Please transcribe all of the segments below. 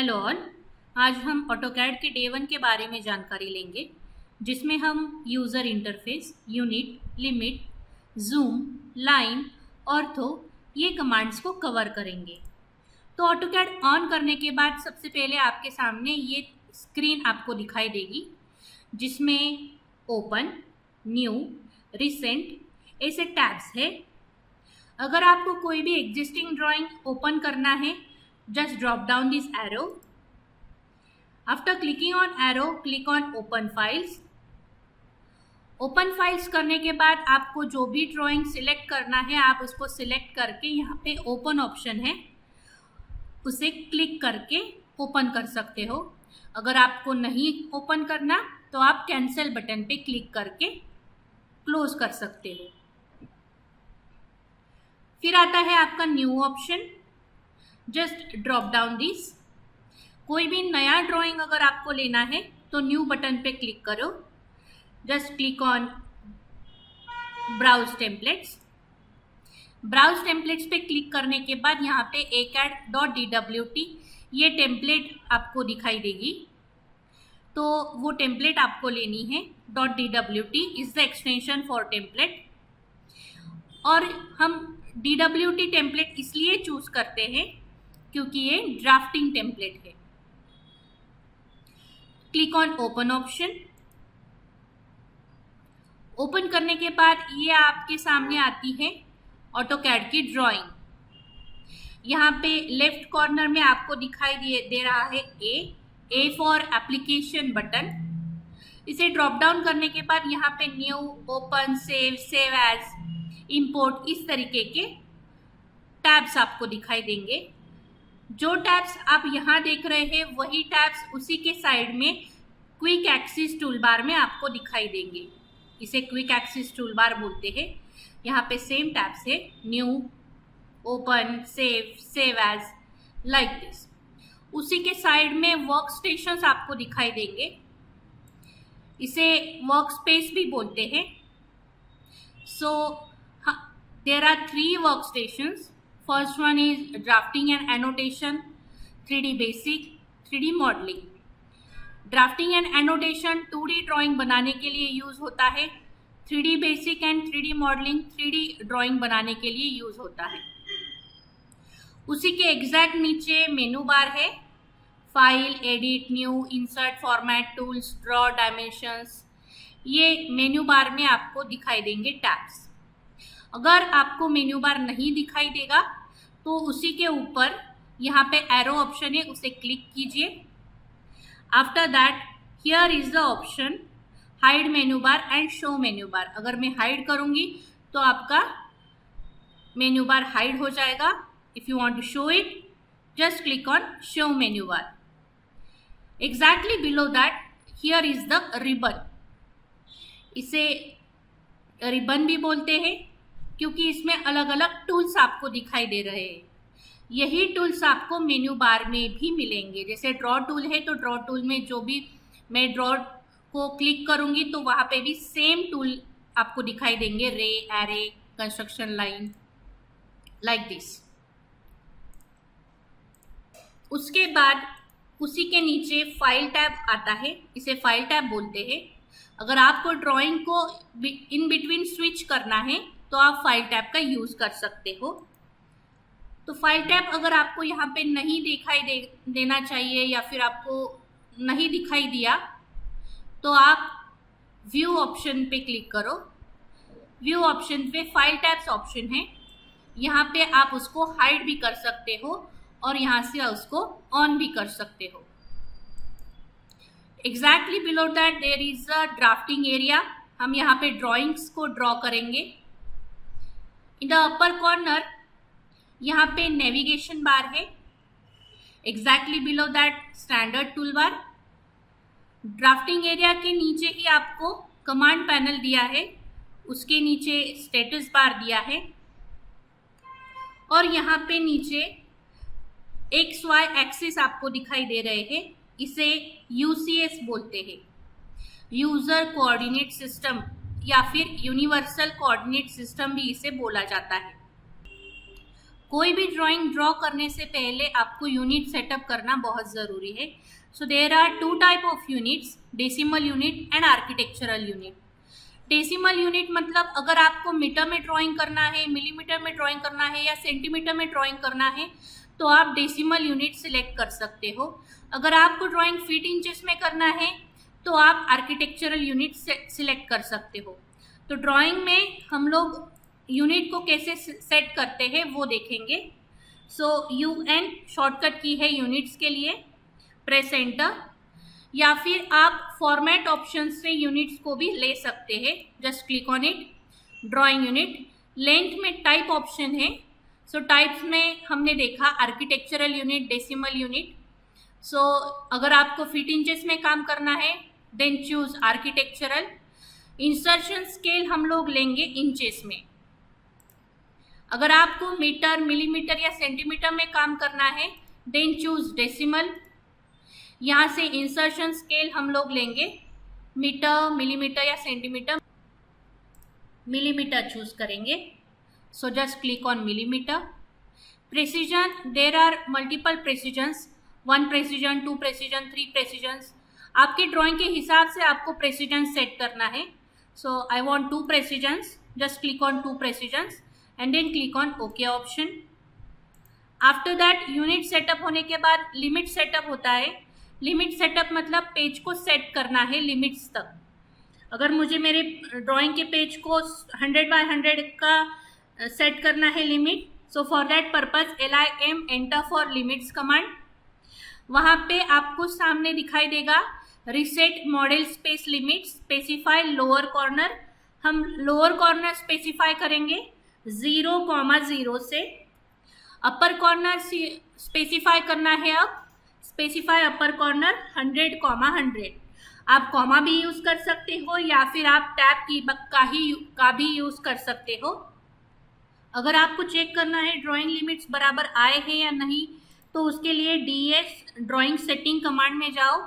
Hello all. आज हम AutoCAD के डे 1 के बारे में जानकारी लेंगे, जिसमें हम user interface, unit, limit, zoom, line, ortho ये कमांड्स को कवर करेंगे। तो ऑटोकैड ऑन करने के बाद सबसे पहले आपके सामने ये स्क्रीन आपको दिखाई देगी, जिसमें ओपन, न्यू, रिसेंट ऐसे टैब्स है। अगर आपको कोई भी एग्जिस्टिंग ड्राइंग ओपन करना है, just drop down this arrow. After clicking on arrow, click on open files. Open files करने के बाद आपको जो भी ड्राइंग सिलेक्ट करना है, आप उसको सिलेक्ट करके यहाँ पे ओपन ऑप्शन है, उसे क्लिक करके ओपन कर सकते हो। अगर आपको नहीं ओपन करना तो आप कैंसिल बटन पे क्लिक करके क्लोज कर सकते हो। फिर आता है आपका new option. Just drop down this. कोई भी नया ड्राइंग अगर आपको लेना है तो न्यू बटन पे क्लिक करो। Just click on browse templates. Browse templates पे क्लिक करने के बाद यहाँ पे acad.dwt ये टेम्पलेट आपको दिखाई देगी, तो वो टेम्पलेट आपको लेनी है। .dwt is the extension for template, और हम DWT टेम्पलेट इसलिए चूज करते हैं क्योंकि ये ड्राफ्टिंग टेम्पलेट है। Click on open option. Open करने के बाद ये आपके सामने आती है ऑटोकैड की ड्राइंग। यहाँ पे लेफ्ट कॉर्नर में आपको दिखाई दे रहा है ए फॉर एप्लीकेशन बटन। इसे ड्रॉप डाउन करने के बाद यहाँ पे new, open, save as, import इस तरीके के टैब्स आपको दिखाई देंगे। जो टैब्स आप यहाँ देख रहे हैं वही टैब्स उसी के साइड में क्विक एक्सिस टूलबार में आपको दिखाई देंगे। इसे क्विक एक्सिस टूलबार बोलते हैं। यहाँ पे सेम टैब्स है, new, open, save as, like this. उसी के साइड में वर्क स्टेशंस आपको दिखाई देंगे। इसे वर्क स्पेस भी बोलते हैं। So there are 3 workstations. First one is drafting and annotation, 3D basic, 3D modeling. Drafting and annotation 2D drawing बनाने के लिए यूज होता है। 3D basic and 3D modeling 3D drawing बनाने के लिए यूज होता है। उसी के एग्जैक्ट नीचे मेनू बार है, file, edit, new, insert, format, tools, draw, dimensions. ये मेनू बार में आपको दिखाई देंगे टैब्स। अगर आपको मेन्यू बार नहीं दिखाई देगा तो उसी के ऊपर यहाँ पे एरो ऑप्शन है, उसे क्लिक कीजिए। After that here is the option hide menu bar and show menu बार। अगर मैं हाइड करूँगी तो आपका मेन्यू बार हाइड हो जाएगा। If you want to show it, just click on show menu bar. Exactly below that here is the ribbon. इसे ribbon भी बोलते हैं क्योंकि इसमें अलग अलग टूल्स आपको दिखाई दे रहे हैं। यही टूल्स आपको मेन्यू बार में भी मिलेंगे। जैसे ड्रॉ टूल है तो ड्रॉ टूल में जो भी मैं ड्रॉ को क्लिक करूंगी तो वहाँ पे भी सेम टूल आपको दिखाई देंगे, रे, array, construction line, like this. उसके बाद उसी के नीचे फाइल टैब आता है, इसे फाइल टैब बोलते हैं। अगर आपको ड्राइंग को इन बिटवीन स्विच करना है तो आप फाइल टैब का यूज कर सकते हो। तो फाइल टैब अगर आपको यहाँ पे नहीं दिखाई देना चाहिए या फिर आपको नहीं दिखाई दिया तो आप व्यू ऑप्शन पे क्लिक करो। व्यू ऑप्शन पे फाइल टैब्स ऑप्शन है, यहाँ पे आप उसको हाइड भी कर सकते हो और यहाँ से उसको ऑन भी कर सकते हो। Exactly below that there is a drafting area. हम यहाँ पे ड्राइंग्स को ड्रॉ करेंगे। इन द अपर कॉर्नर यहाँ पे नेविगेशन बार है। Exactly below that standard tool bar. Drafting area के नीचे ही आपको कमांड पैनल दिया है, उसके नीचे स्टेटस बार दिया है, और यहाँ पे नीचे XY एक्सिस आपको दिखाई दे रहे हैं। इसे UCS बोलते हैं, यूजर कोऑर्डिनेट सिस्टम, या फिर यूनिवर्सल कोऑर्डिनेट सिस्टम भी इसे बोला जाता है। कोई भी ड्राइंग ड्रॉ करने से पहले आपको यूनिट सेटअप करना बहुत ज़रूरी है। So there are two type of units, decimal unit and architectural unit. Decimal unit मतलब अगर आपको मीटर में ड्राइंग करना है, मिलीमीटर में ड्राइंग करना है या सेंटीमीटर में ड्राइंग करना है तो आप डेसिमल यूनिट सिलेक्ट कर सकते हो। अगर आपको ड्राइंग फीट इंचेस में करना है तो आप आर्किटेक्चरल यूनिट सिलेक्ट कर सकते हो। तो ड्राइंग में हम लोग यूनिट को कैसे सेट करते हैं वो देखेंगे। सो UN शॉर्टकट की है यूनिट्स के लिए, प्रेस एंटर, या फिर आप फॉर्मेट ऑप्शन से यूनिट्स को भी ले सकते हैं। Just click on it, drawing unit. Length में टाइप ऑप्शन है। सो टाइप्स में हमने देखा architectural unit, decimal unit. So अगर आपको फीट इंचेस में काम करना है then choose architectural. Insertion scale हम लोग लेंगे इंचेस में। अगर आपको मीटर, मिलीमीटर या सेंटीमीटर में काम करना है देन चूज डेसिमल। यहाँ से इंसर्शन स्केल हम लोग लेंगे मीटर, मिलीमीटर या सेंटीमीटर। मिलीमीटर चूज करेंगे। So just click on millimetre. Precision, there are multiple precisions, 1 precision, 2 precision, 3 precisions. आपके ड्राइंग के हिसाब से आपको प्रेसिजन सेट करना है। So I want 2 precisions, just click on 2 precisions and then click on okay option. After that unit setup होने के बाद लिमिट सेटअप होता है। लिमिट सेटअप मतलब पेज को सेट करना है लिमिट्स तक। अगर मुझे मेरे ड्राइंग के पेज को 100 बाय 100 का सेट करना है limit, so for that purpose LIM enter for limits command. वहाँ पे आपको सामने दिखाई देगा reset model space limit, specify lower corner. हम लोअर कॉर्नर स्पेसिफाई करेंगे 0,0 से। अपर कॉर्नर स्पेसिफाई करना है, अब स्पेसिफाई अपर कॉर्नर 100,100। आप कॉमा भी यूज कर सकते हो या फिर आप टैब की का भी यूज कर सकते हो। अगर आपको चेक करना है ड्राइंग लिमिट्स बराबर आए हैं या नहीं तो उसके लिए DS ड्राइंग सेटिंग कमांड में जाओ।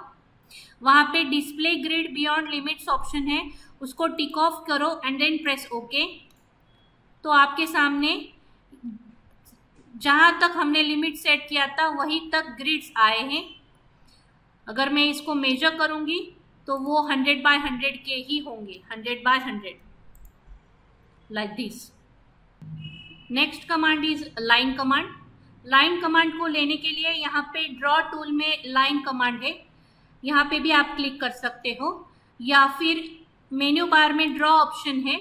वहाँ पे display grid beyond limits option है, उसको टिक ऑफ करो एंड देन प्रेस ओके। तो आपके सामने जहाँ तक हमने लिमिट सेट किया था वहीं तक ग्रिड्स आए हैं। अगर मैं इसको मेजर करूँगी तो वो 100 बाय 100 के ही होंगे, 100 by 100 like this. Next command is line command. Line command को लेने के लिए यहाँ पे ड्रॉ टूल में लाइन कमांड है, यहाँ पे भी आप क्लिक कर सकते हो, या फिर मेन्यू बार में ड्रॉ ऑप्शन है,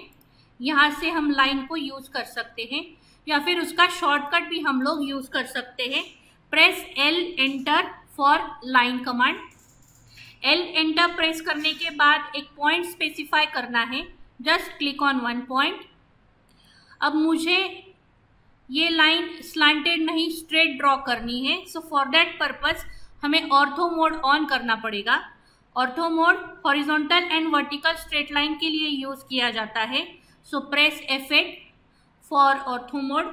यहाँ से हम लाइन को यूज कर सकते हैं, या फिर उसका शॉर्टकट भी हम लोग यूज कर सकते हैं। Press L enter for line command. L enter press करने के बाद एक पॉइंट स्पेसिफाई करना है, जस्ट क्लिक ऑन 1 पॉइंट। अब मुझे ये लाइन स्लांटेड नहीं स्ट्रेट ड्रॉ करनी है। सो फॉर दैट पर्पज हमें ऑर्थो मोड ऑन करना पड़ेगा। Ortho mode horizontal and vertical straight line के लिए यूज किया जाता है। So press F8 for ortho mode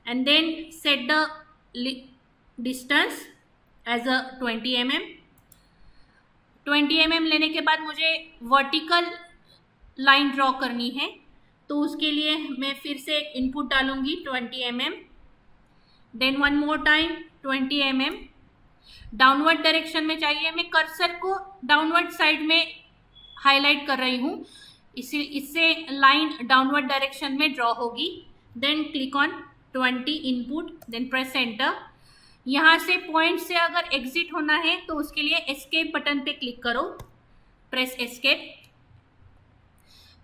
and then set the distance as a 20 mm। 20 mm लेने के बाद मुझे वर्टिकल लाइन ड्रॉ करनी है, तो उसके लिए मैं फिर से एक इनपुट डालूंगी 20 mm, then 1 more time 20 mm। Downward direction में चाहिए, मैं कर्सर को डाउनवर्ड साइड में हाईलाइट कर रही हूँ, इससे लाइन डाउनवर्ड डायरेक्शन में ड्रॉ होगी। Then click on 20 input, then press enter. यहाँ से पॉइंट से अगर एग्जिट होना है तो उसके लिए एस्केप बटन पे क्लिक करो, प्रेस एस्केप।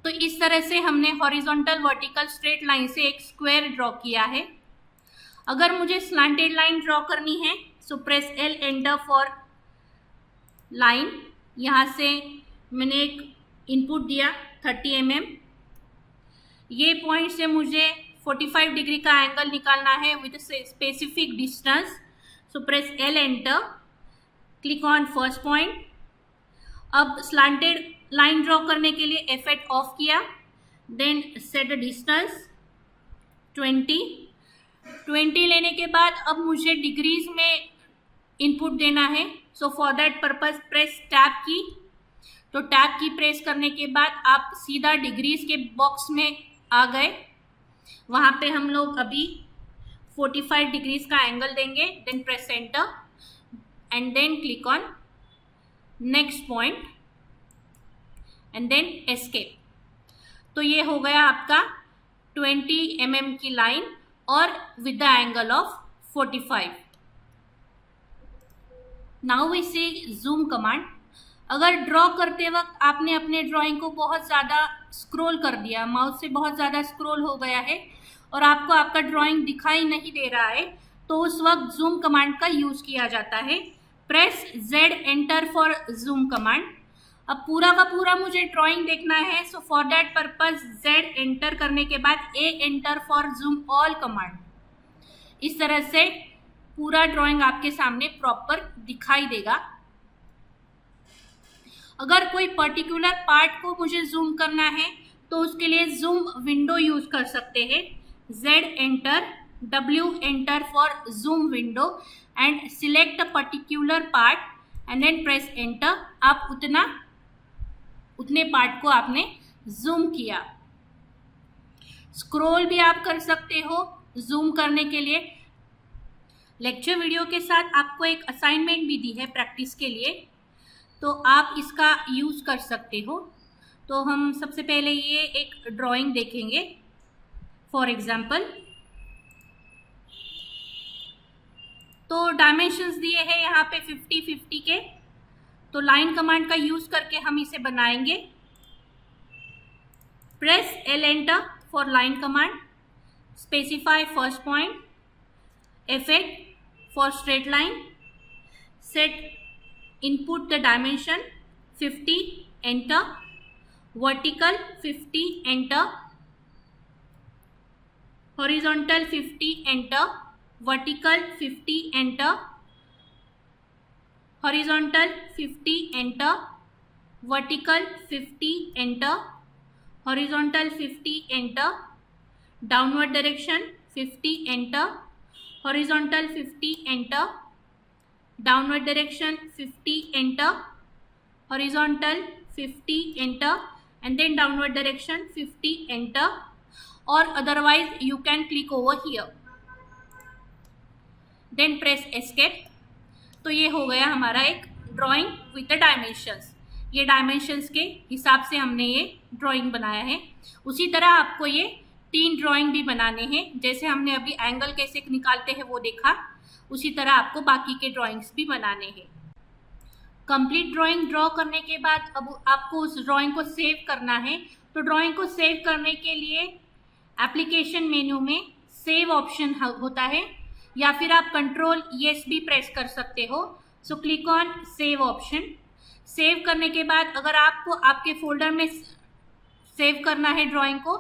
तो इस तरह से हमने हॉरिजॉन्टल वर्टिकल स्ट्रेट लाइन से एक स्क्वायर ड्रॉ किया है। अगर मुझे स्लांटेड लाइन ड्रॉ करनी है so press L enter for line. यहाँ से मैंने एक इनपुट दिया 30 mm। ये पॉइंट से मुझे 45 डिग्री का एंगल निकालना है with specific distance. So press L enter, click on first point. अब स्लांटेड लाइन ड्रॉ करने के लिए F8 ऑफ किया, देन सेट द डिस्टेंस 20 लेने के बाद अब मुझे डिग्रीज में इनपुट देना है। So for that purpose press tab की। तो टैब की प्रेस करने के बाद आप सीधा डिग्रीज के बॉक्स में आ गए। वहाँ पे हम लोग अभी 45 डिग्रीज का एंगल देंगे, then press enter and then click on next point and then escape. तो ये हो गया आपका 20 mm की लाइन और with the angle of 45। Now we see zoom command. अगर ड्रॉ करते वक्त आपने अपने ड्राइंग को बहुत ज़्यादा स्क्रॉल कर दिया, माउस से बहुत ज़्यादा स्क्रॉल हो गया है और आपको आपका ड्राइंग दिखाई नहीं दे रहा है, तो उस वक्त जूम कमांड का यूज़ किया जाता है। Press Z enter for zoom command. अब पूरा का पूरा मुझे ड्राइंग देखना है, so for that purpose Z enter करने के बाद A enter for zoom all command. इस तरह से पूरा ड्राइंग आपके सामने प्रॉपर दिखाई देगा। अगर कोई पर्टिकुलर पार्ट को मुझे जूम करना है तो उसके लिए जूम विंडो यूज कर सकते हैं। Z enter, W enter for zoom window and select a particular part and then press enter. आप उतने पार्ट को आपने जूम किया। स्क्रॉल भी आप कर सकते हो जूम करने के लिए। लेक्चर वीडियो के साथ आपको एक असाइनमेंट भी दी है प्रैक्टिस के लिए, तो आप इसका यूज़ कर सकते हो। तो हम सबसे पहले ये एक ड्राइंग देखेंगे। फॉर एग्जांपल, तो डायमेंशंस दिए हैं यहाँ पे 50-50 के, तो लाइन कमांड का यूज़ करके हम इसे बनाएंगे। Press L enter for line command, specify first point, effect for straight line, set input the dimension 50, enter, vertical 50, enter, horizontal 50, enter, vertical 50, enter, horizontal 50, enter, vertical 50, enter, horizontal 50, enter, downward direction 50, enter, horizontal 50, enter, downward direction 50, enter, horizontal 50, enter, and then downward direction 50, enter, or otherwise you can click over here, then press escape। तो ये हो गया हमारा एक drawing with the dimensions. ये dimensions के हिसाब से हमने ये ड्राइंग बनाया है। उसी तरह आपको ये 3 ड्राइंग भी बनाने हैं। जैसे हमने अभी एंगल कैसे निकालते हैं वो देखा, उसी तरह आपको बाकी के ड्राइंग्स भी बनाने हैं। कंप्लीट ड्राइंग ड्रॉ करने के बाद अब आपको उस ड्राइंग को सेव करना है। तो ड्राइंग को सेव करने के लिए एप्लीकेशन मेन्यू में सेव ऑप्शन होता है, या फिर आप Ctrl+S भी प्रेस कर सकते हो। So click on save option. Save करने के बाद अगर आपको आपके फोल्डर में सेव करना है ड्राइंग को,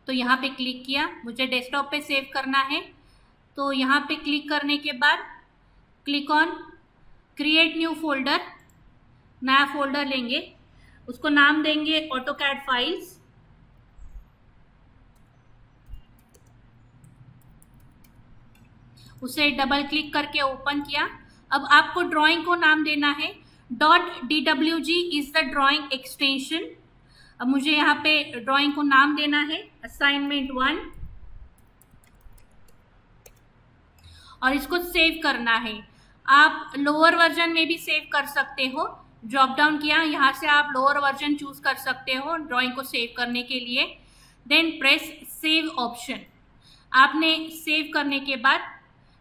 तो यहाँ पे क्लिक किया, मुझे डेस्कटॉप पे सेव करना है, तो यहाँ पे क्लिक करने के बाद click on create new folder. नया फोल्डर लेंगे, उसको नाम देंगे ऑटोकैड फाइल्स। उसे डबल क्लिक करके ओपन किया। अब आपको ड्राइंग को नाम देना है .dwg is the drawing extension. अब मुझे यहाँ पे ड्राइंग को नाम देना है असाइनमेंट 1 और इसको सेव करना है। आप लोअर वर्जन में भी सेव कर सकते हो। ड्रॉप डाउन किया, यहाँ से आप लोअर वर्जन चूज कर सकते हो ड्राइंग को सेव करने के लिए। Then press save option. आपने सेव करने के बाद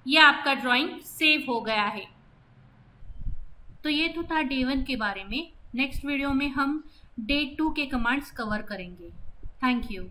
ये आपका ड्राइंग सेव हो गया है। तो ये तो था डे 1 के बारे में। नेक्स्ट वीडियो में हम डे 2 के कमांड्स कवर करेंगे। Thank you.